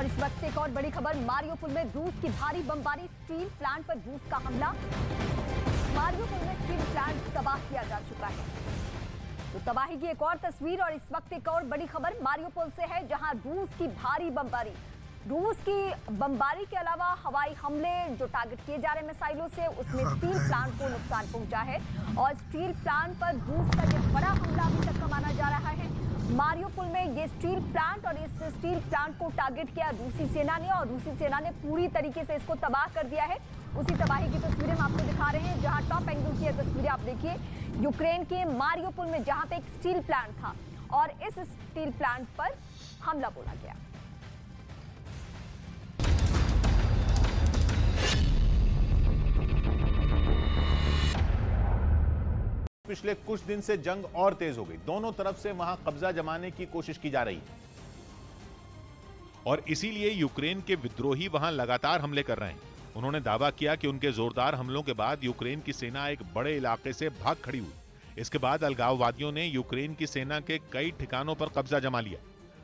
इस वक्त एक और बड़ी खबर, मारियोपोल में रूस की भारी बमबारी, स्टील प्लांट पर रूस का हमला। मारियोपोल में स्टील प्लांट तबाह किया जा चुका है। तो तबाही की एक और तस्वीर और इस वक्त एक और बड़ी खबर मारियोपोल से है, जहां रूस की भारी बमबारी, रूस की बमबारी के अलावा हवाई हमले जो टारगेट किए जा रहे मिसाइलों से, उसमें स्टील प्लांट को नुकसान पहुंचा है। और स्टील प्लांट पर रूस का यह बड़ा हमला अभी तक का माना जा रहा है। मारियोपोल में ये स्टील प्लांट और इस स्टील प्लांट को टारगेट किया रूसी सेना ने, और रूसी सेना ने पूरी तरीके से इसको तबाह कर दिया है। उसी तबाही की तस्वीरें हम आपको दिखा रहे हैं, जहां टॉप एंगल की ये तस्वीरें आप देखिए, यूक्रेन के मारियोपोल में जहां पे एक स्टील प्लांट था और इस स्टील प्लांट पर हमला बोला गया। पिछले कुछ दिन से जंग और तेज हो गई, दोनों तरफ से वहां कब्जा जमाने की कोशिश की जा रही है और इसीलिए यूक्रेन के विद्रोही वहां लगातार हमले कर रहे हैं। उन्होंने दावा किया कि उनके जोरदार हमलों के बाद यूक्रेन की सेना एक बड़े इलाके से भाग खड़ी हुई। इसके बाद अलगाववादियों ने यूक्रेन की सेना के कई ठिकानों पर कब्जा जमा लिया।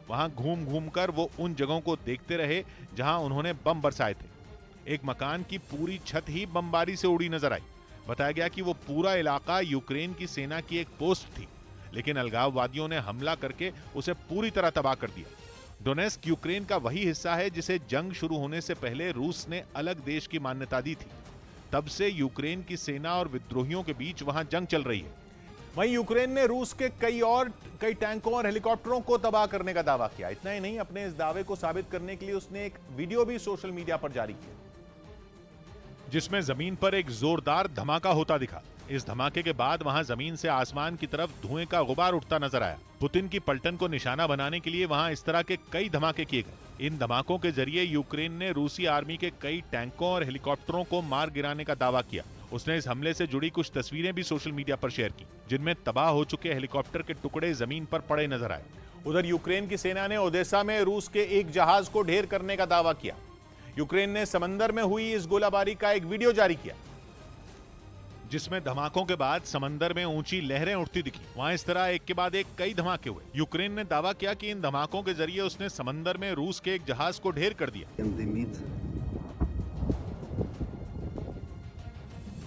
वहां घूम घूम कर वो उन जगहों को देखते रहे जहां उन्होंने बम बरसाए थे। एक मकान की पूरी छत ही बमबारी से उड़ी नजर आई। बताया गया कि वो पूरा इलाका यूक्रेन की सेना की एक पोस्ट थी, लेकिन अलगाववादियों ने हमला करके उसे पूरी तरह तबाह कर दिया। डोनेस्क यूक्रेन का वही हिस्सा है जिसे जंग शुरू होने से पहले रूस ने अलग देश की मान्यता दी थी। तब से यूक्रेन की सेना और विद्रोहियों के बीच वहां जंग चल रही है। वहीं यूक्रेन ने रूस के कई टैंकों और हेलीकॉप्टरों को तबाह करने का दावा किया। इतना ही नहीं, अपने इस दावे को साबित करने के लिए उसने एक वीडियो भी सोशल मीडिया पर जारी किया, जिसमें जमीन पर एक जोरदार धमाका होता दिखा। इस धमाके के बाद वहां जमीन से आसमान की तरफ धुएं का गुबार उठता नजर आया। पुतिन की पलटन को निशाना बनाने के लिए वहां इस तरह के कई धमाके किए गए। इन धमाकों के जरिए यूक्रेन ने रूसी आर्मी के कई टैंकों और हेलीकॉप्टरों को मार गिराने का दावा किया। उसने इस हमले से जुड़ी कुछ तस्वीरें भी सोशल मीडिया पर शेयर की, जिनमें तबाह हो चुके हेलीकॉप्टर के टुकड़े जमीन पर पड़े नजर आए। उधर यूक्रेन की सेना ने ओदेसा में रूस के एक जहाज को ढेर करने का दावा किया। यूक्रेन ने समंदर में हुई इस गोलाबारी का एक वीडियो जारी किया, जिसमें धमाकों के बाद समंदर में ऊंची लहरें उठती दिखी। वहां इस तरह एक के बाद एक कई धमाके हुए। यूक्रेन ने दावा किया कि इन धमाकों के जरिए उसने समंदर में रूस के एक जहाज को ढेर कर दिया।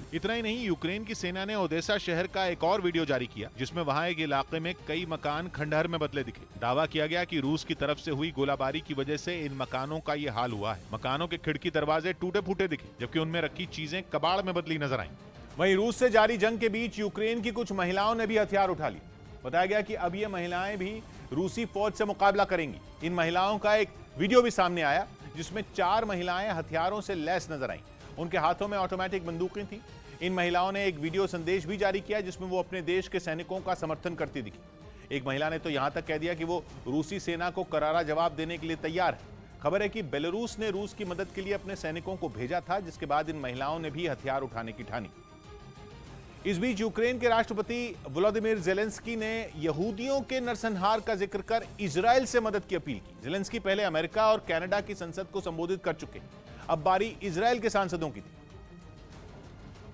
इतना ही नहीं, यूक्रेन की सेना ने ओदेसा शहर का एक और वीडियो जारी किया, जिसमें वहां एक इलाके में कई मकान खंडहर में बदले दिखे। दावा किया गया कि रूस की तरफ से हुई गोलाबारी की वजह से इन मकानों का ये हाल हुआ है। मकानों के खिड़की दरवाजे टूटे फूटे दिखे, जबकि उनमें रखी चीजें कबाड़ में बदली नजर आईं। वहीं रूस से जारी जंग के बीच यूक्रेन की कुछ महिलाओं ने भी हथियार उठा लिए। बताया गया कि अब ये महिलाएं भी रूसी फौज से मुकाबला करेंगी। इन महिलाओं का एक वीडियो भी सामने आया, जिसमें 4 महिलाएं हथियारों से लैस नजर आईं। उनके हाथों में ऑटोमेटिक बंदूकें थी। इन महिलाओं ने एक वीडियो संदेश भी जारी किया, जिसमें वो अपने देश के सैनिकों का समर्थन करती दिखी। एक महिला ने तो यहां तक कह दिया कि वो रूसी सेना को करारा जवाब देने के लिए तैयार है। खबर है कि बेलारूस ने रूस की मदद के लिए अपने सैनिकों को भेजा था, जिसके बाद इन महिलाओं ने भी हथियार उठाने की ठानी। इस बीच यूक्रेन के राष्ट्रपति वोलोदिमीर ज़ेलेंस्की ने यहूदियों के नरसंहार का जिक्र कर इजराइल से मदद की अपील की। ज़ेलेंस्की पहले अमेरिका और कनाडा की संसद को संबोधित कर चुके, अब बारी इजराइल के सांसदों की थी।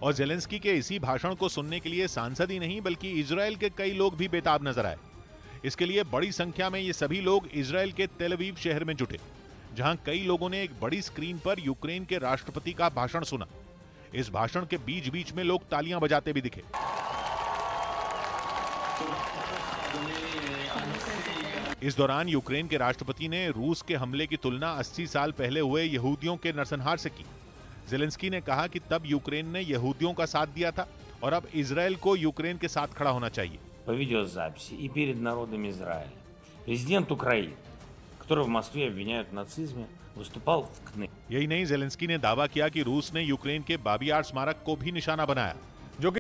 और ज़ेलेंस्की के इसी भाषण को सुनने के लिए सांसद ही नहीं बल्कि इजराइल के कई लोग भी बेताब नजर आए। इसके लिए बड़ी संख्या में ये सभी लोग इजराइल के तेल अवीव शहर में जुटे, जहां कई लोगों ने एक बड़ी स्क्रीन पर यूक्रेन के राष्ट्रपति का भाषण सुना। इस भाषण के बीच बीच में लोग तालियां बजाते भी दिखे। इस दौरान यूक्रेन के राष्ट्रपति ने रूस के हमले की तुलना 80 साल पहले हुए यहूदियों के नरसंहार से की। ज़ेलेंस्की ने कहा कि तब यूक्रेन ने यहूदियों का साथ दिया था और अब इजराइल को यूक्रेन के साथ खड़ा होना चाहिए। По видеозаписи и перед народом Израиля президент Украины, которого в Москве обвиняют в нацизме, वस्तुपाल। यही नहीं, ज़ेलेंस्की ने दावा किया कि रूस ने यूक्रेन के बाबी यार स्मारक को भी निशाना बनाया, जो कि